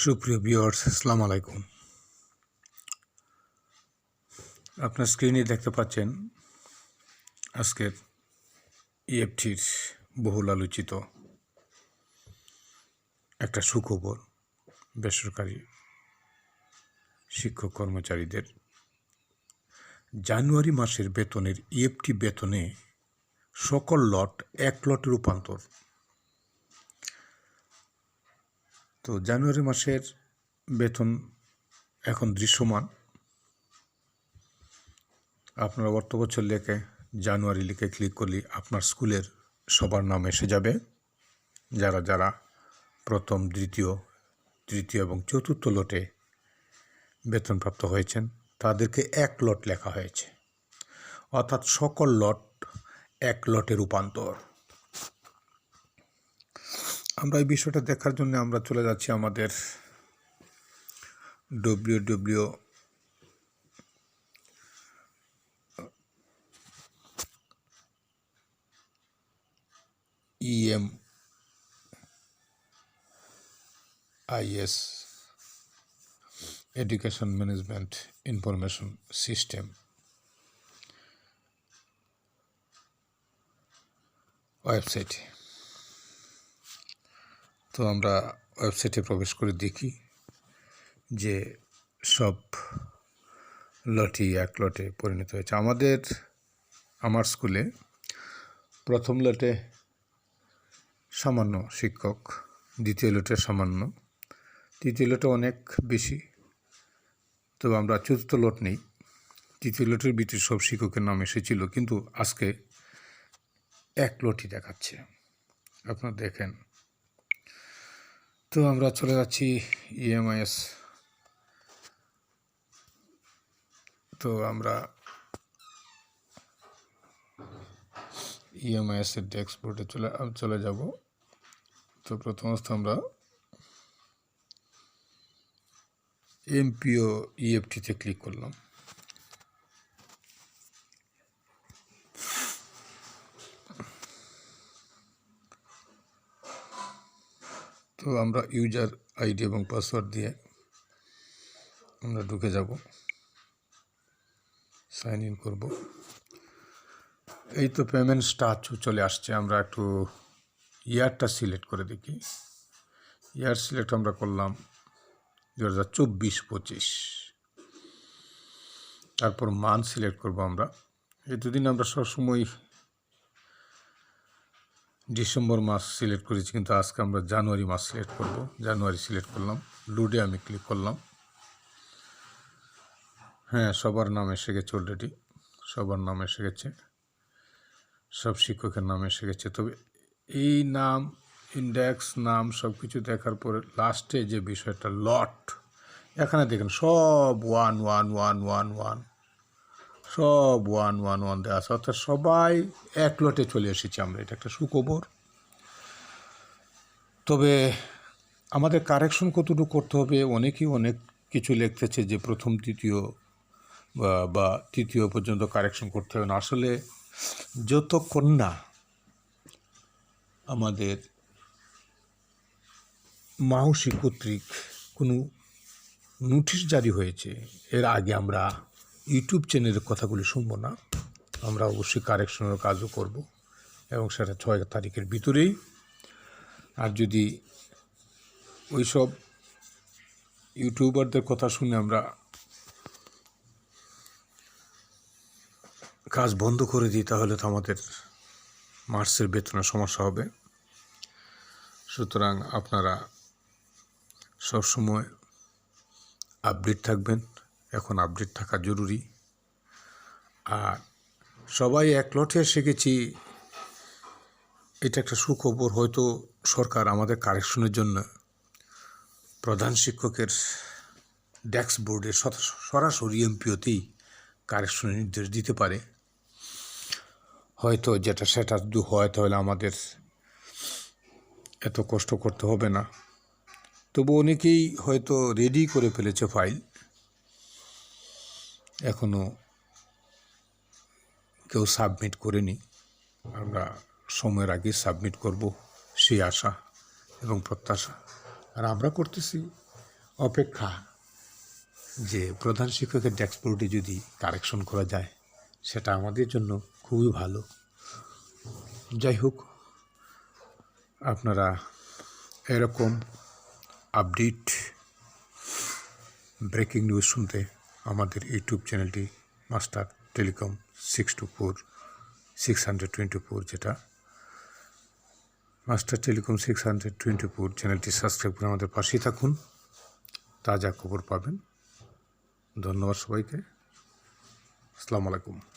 সুপ্রিয় ভিউয়ার্স, আসসালামু আলাইকুম। আপনার স্ক্রিনে দেখতে পাচ্ছেন আজকের ইএফটির বহুল আলোচিত একটা সুখবর। বেসরকারি শিক্ষক কর্মচারীদের জানুয়ারি মাসের বেতনের ইএফটি বেতনে সকল লট এক লটে রূপান্তর। তো জানুয়ারি মাসের বেতন এখন দৃশ্যমান। আপনারা অর্থ বছর লিখে জানুয়ারি লিখে ক্লিক করলে আপনার স্কুলের সবার নাম এসে যাবে। যারা যারা প্রথম, দ্বিতীয়, তৃতীয় এবং চতুর্থ লটে বেতনপ্রাপ্ত হয়েছেন তাদেরকে এক লট লেখা হয়েছে, অর্থাৎ সকল লট এক লটে রূপান্তর। আমরা এই বিষয়টা দেখার জন্য আমরা চলে যাচ্ছি আমাদের EMIS education management information system ওয়েবসাইটে। তো আমরা ওয়েবসাইটে প্রবেশ করে দেখি যে সব লটই এক লটে পরিণত হয়েছে। আমার স্কুলে প্রথম লটে সামান্য শিক্ষক, দ্বিতীয় লটে সামান্য, তৃতীয় লটে অনেক বেশি। তবে আমরা চতুর্থ লট নেই। তৃতীয় লটের ভিতরে সব শিক্ষকের নাম এসেছিল, কিন্তু আজকে এক লটই দেখাচ্ছে। আপনারা দেখেন। তো আমরা চলে যাচ্ছি EMIS। তো আমরা EMIS এর ড্যাশবোর্ডে চলে যাব। তো প্রথমত আমরা MPO EFT-তে ক্লিক করলাম। তো আমরা ইউজার আইডি এবং পাসওয়ার্ড দিয়ে আমরা ঢুকে যাব, সাইন ইন করব। এই তো পেমেন্ট স্টার্ট চলে আসছে। আমরা একটু ইয়ারটা সিলেক্ট করে দেখি। ইয়ার সিলেক্ট আমরা করলাম 2024-25। তারপর মান্থ সিলেক্ট করব আমরা। এই দুদিন আমরা সবসময় ডিসেম্বর মাস সিলেক্ট করেছি, কিন্তু আজকে আমরা জানুয়ারি মাস সিলেক্ট করব। জানুয়ারি সিলেক্ট করলাম, লোডে আমি ক্লিক করলাম। হ্যাঁ, সবার নাম এসে গেছে অলরেডি। সবার নাম এসে গেছে, সব শিক্ষকের নাম এসে গেছে। তবে এই নাম, ইন্ডেক্স, নাম সব কিছু দেখার পরে লাস্টে যে বিষয়টা লট, এখানে দেখেন সব 1-1-1-1-1, সব 1-1-1 দেওয়া আছে, অর্থাৎ সবাই এক লটে চলে এসেছি আমরা। এটা একটা সুখবর। তবে আমাদের কারেকশন কতটুকু করতে হবে, অনেকেই অনেক কিছু লিখতেছে যে প্রথম, দ্বিতীয় বা তৃতীয় পর্যন্ত কারেকশন করতে হবে না। আসলে যতক্ষণ না আমাদের মাহসি কর্তৃক কোনো নোটিশ জারি হয়েছে, এর আগে আমরা ইউটিউব চ্যানেলের কথাগুলি শুনব না। আমরা অবশ্যই কারেকশনের কাজও করব, এবং সেটা 6 তারিখের ভিতরেই। আর যদি ওইসব ইউটিউবারদের কথা শুনে আমরা কাজ বন্ধ করে দিই, তাহলে তো আমাদের মার্চের বেতনের সমস্যা হবে। সুতরাং আপনারা সবসময় আপডেট থাকবেন। এখন আপডেট থাকা জরুরি। আর সবাই এক লটে এসে গেছি, এটা একটা সুখবর। হয়তো সরকার আমাদের কারেকশনের জন্য প্রধান শিক্ষকের ড্যাশবোর্ডে সরাসরি MPO-তেই কারেকশনের নির্দেশ দিতে পারে। হয়তো সেটা যদি হয় তাহলে আমাদের এত কষ্ট করতে হবে না। তবু অনেকেই হয়তো রেডি করে ফেলেছে ফাইল, এখনও কেউ সাবমিট করেনি। আমরা সময়ের আগে সাবমিট করব, সেই আশা এবং প্রত্যাশা। আর আমরা করতেছি। অপেক্ষা যে প্রধান শিক্ষকের ডেস্কবোর্ডে যদি কারেকশন করা যায় সেটা আমাদের জন্য খুবই ভালো। যাই হোক, আপনারা এরকম আপডেট ব্রেকিং নিউজ শুনতে আমাদের ইউটিউব চ্যানেলটি মাস্টার টেলিকম 624 যেটা মাস্টার টেলিকম 624 চ্যানেলটি সাবস্ক্রাইব করে আমাদের পাশেই থাকুন, তাজা খবর পাবেন। ধন্যবাদ সবাইকে। আসসালামু আলাইকুম।